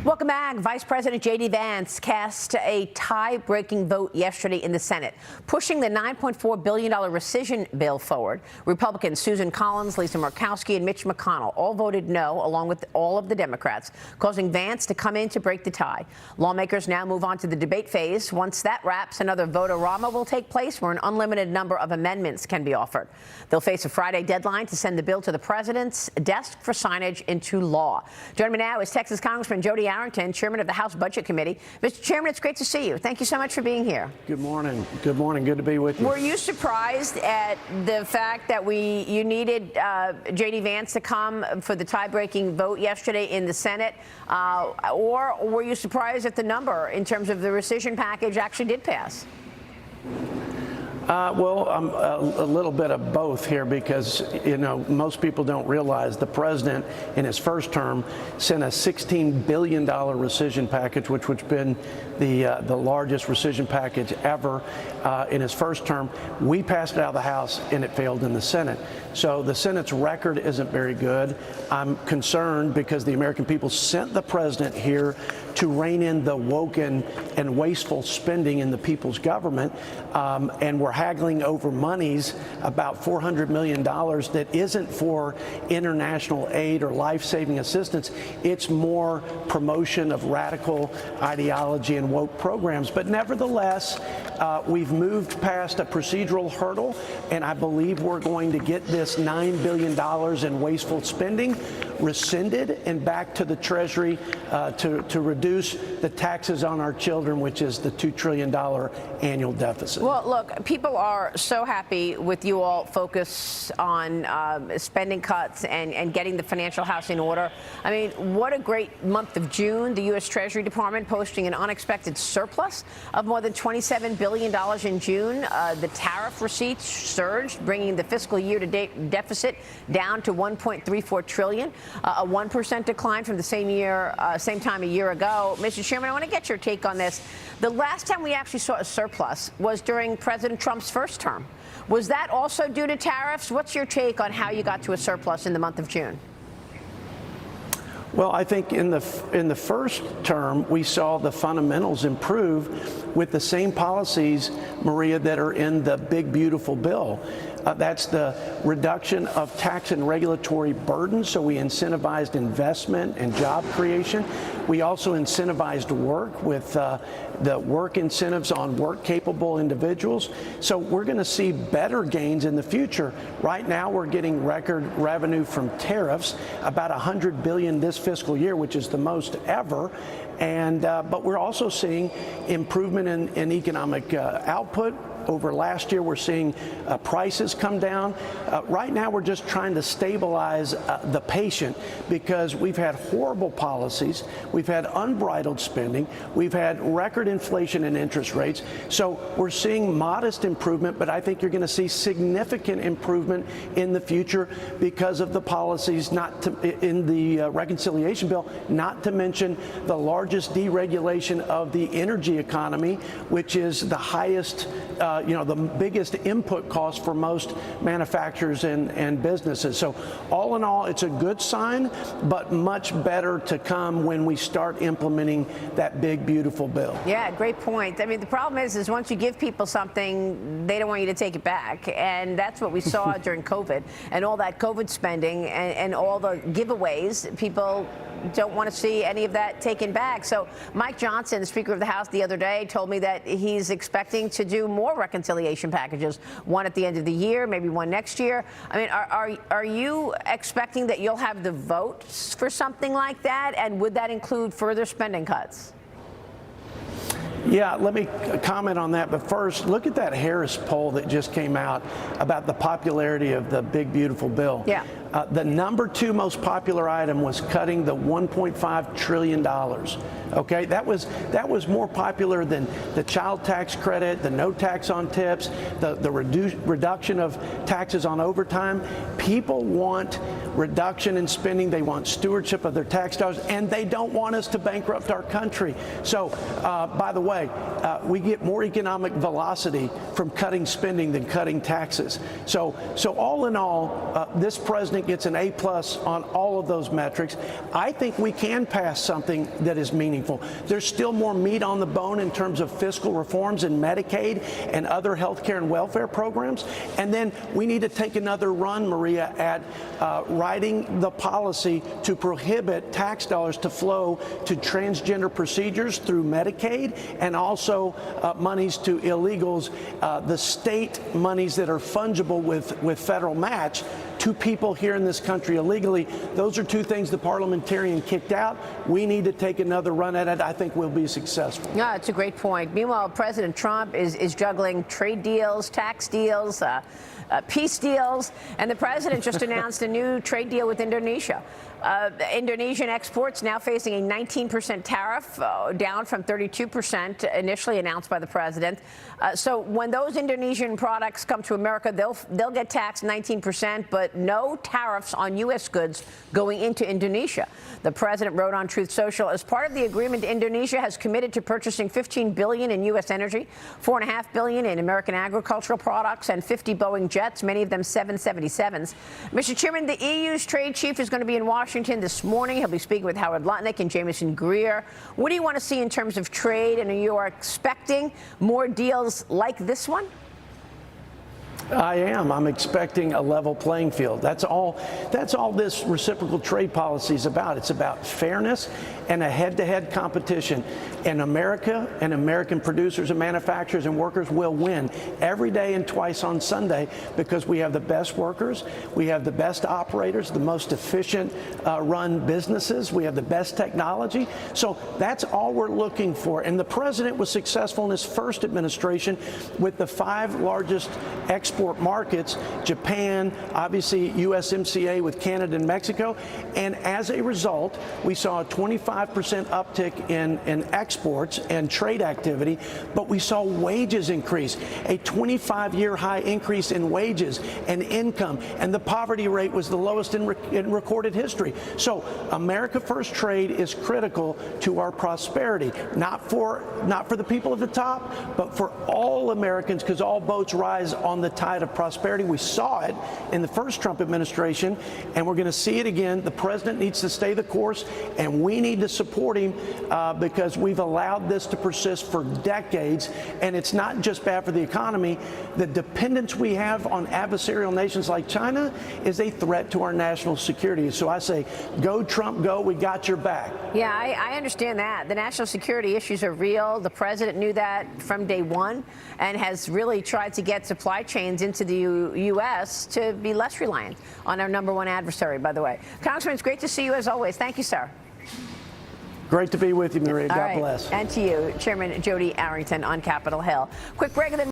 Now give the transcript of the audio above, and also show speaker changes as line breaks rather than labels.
Welcome back. Vice President J.D. Vance cast a tie-breaking vote yesterday in the Senate, pushing the $9.4 billion rescission bill forward. Republicans Susan Collins, Lisa Murkowski, and Mitch McConnell all voted no, along with all of the Democrats, causing Vance to come in to break the tie. Lawmakers now move on to the debate phase. Once that wraps, another vote-a-rama will take place where an unlimited number of amendments can be offered. They'll face a Friday deadline to send the bill to the president's desk for signage into law. Joining me now is Texas Congressman Jody Arrington, chairman of the House Budget Committee. Mr. Chairman, it's great to see you. Thank you so much for being here.
Good morning. Good morning. Good to be with you.
Were you surprised at the fact that you needed J.D. Vance to come for the tie-breaking vote yesterday in the Senate, or were you surprised at the number in terms of the rescission package actually did pass?
Well, a little bit of both here because, most people don't realize the president in his first term sent a $16 billion rescission package, which would have been the largest rescission package ever in his first term. We passed it out of the House and it failed in the Senate. So the Senate's record isn't very good. I'm concerned because the American people sent the president here to rein in the woken and wasteful spending in the people's government, and we're haggling over monies, about $400 million that isn't for international aid or life-saving assistance. It's more promotion of radical ideology and woke programs. But nevertheless, we've moved past a procedural hurdle, and I believe we're going to get this $9 billion in wasteful spending rescinded and back to the Treasury to reduce the taxes on our children, which is the $2 trillion annual deficit.
Well, look, people are so happy with you all focus on spending cuts and getting the financial house in order. I mean, what a great month of June. The U.S. Treasury Department posting an unexpected surplus of more than $27 billion in June. The tariff receipts surged, bringing the fiscal year-to-date deficit down to $1.34 trillion. A 1% decline from the same time a year ago. Mr. Chairman, I want to get your take on this. The last time we actually saw a surplus was during President Trump's first term. Was that also due to tariffs? What's your take on how you got to a surplus in the month of June?
Well, I think in the first term, we saw the fundamentals improve with the same policies, Maria, that are in the big, beautiful bill. That's the reduction of tax and regulatory burdens, so we incentivized investment and job creation. We also incentivized work with the work incentives on work-capable individuals. So we're going to see better gains in the future. Right now, we're getting record revenue from tariffs, about $100 billion this fiscal year, which is the most ever. And but we're also seeing improvement in economic output. Over last year, we're seeing prices come down. Right now, we're just trying to stabilize the patient because we've had horrible policies. We've had unbridled spending. We've had record inflation and interest rates. So we're seeing modest improvement, but I think you're going to see significant improvement in the future because of the policies in the reconciliation bill, not to mention the largest deregulation of the energy economy, which is the highest the biggest input cost for most manufacturers and businesses. So all in all, it's a good sign, but much better to come when we start implementing that big, beautiful bill.
Yeah, great point. I mean, the problem is once you give people something, they don't want you to take it back. And that's what we saw during COVID and all that COVID spending and all the giveaways. People don't want to see any of that taken back. So Mike Johnson, the Speaker of the House, the other day told me that he's expecting to do more reconciliation packages, one at the end of the year, maybe one next year. I mean, are you expecting that you'll have the votes for something like that? And would that include further spending cuts?
Yeah, let me comment on that. But first, look at that Harris poll that just came out about the popularity of the big, beautiful bill.
Yeah.
The number 2 most popular item was cutting the $1.5 trillion. Okay, that was more popular than the child tax credit, the no tax on tips, the reduction of taxes on overtime. People want reduction in spending. They want stewardship of their tax dollars, and they don't want us to bankrupt our country. So, by the way, we get more economic velocity from cutting spending than cutting taxes. So all in all, this president gets an A+ on all of those metrics. I think we can pass something that is meaningful. There's still more meat on the bone in terms of fiscal reforms in Medicaid and other health care and welfare programs. And then we need to take another run, Maria, at writing the policy to prohibit tax dollars to flow to transgender procedures through Medicaid, and also monies to illegals, the state monies that are fungible with federal match to people here in this country illegally. Those are two things the parliamentarian kicked out. We need to take another run at it. I think we'll be successful.
Yeah, it's a great point. Meanwhile, President Trump is juggling trade deals, tax deals, peace deals, and the president just announced a new trade deal with Indonesia. Indonesian exports now facing a 19% tariff, down from 32% initially announced by the president. So when those Indonesian products come to America, they'll get taxed 19%, but no tariffs on U.S. goods going into Indonesia. The president wrote on Truth Social, as part of the agreement, Indonesia has committed to purchasing $15 billion in U.S. energy, $4.5 billion in American agricultural products, and 50 Boeing jets, many of them 777s. Mr. Chairman, the EU's trade chief is going to be in Washington this morning. He'll be speaking with Howard Lutnick and Jameson Greer. What do you want to see in terms of trade, and are you expecting more deals like this one?
I am. I'm expecting a level playing field. That's all this reciprocal trade policy is about. It's about fairness and a head-to-head competition. And America and American producers and manufacturers and workers will win every day and twice on Sunday, because we have the best workers, we have the best operators, the most efficient run businesses, we have the best technology. So that's all we're looking for. And the president was successful in his first administration with the 5 largest export markets, Japan, obviously USMCA with Canada and Mexico. And as a result, we saw a 25% uptick in exports and trade activity, but we saw wages increase, a 25-year high increase in wages and income, and the poverty rate was the lowest in recorded history. So America First trade is critical to our prosperity, not for the people at the top, but for all Americans, because all boats rise on the tide of prosperity. We saw it in the first Trump administration, and we're going to see it again. The president needs to stay the course, and we need to support him because we've allowed this to persist for decades, and it's not just bad for the economy. The dependence we have on adversarial nations like China is a threat to our national security. So I say, go Trump, go. We got your back.
Yeah, I understand that. The national security issues are real. The president knew that from day one and has really tried to get supply chains into the U.S. to be less reliant on our #1 adversary, by the way. Congressman, it's great to see you as always. Thank you, sir.
Great to be with you, Maria. God bless.
And to you, Chairman Jody Arrington on Capitol Hill. Quick break and then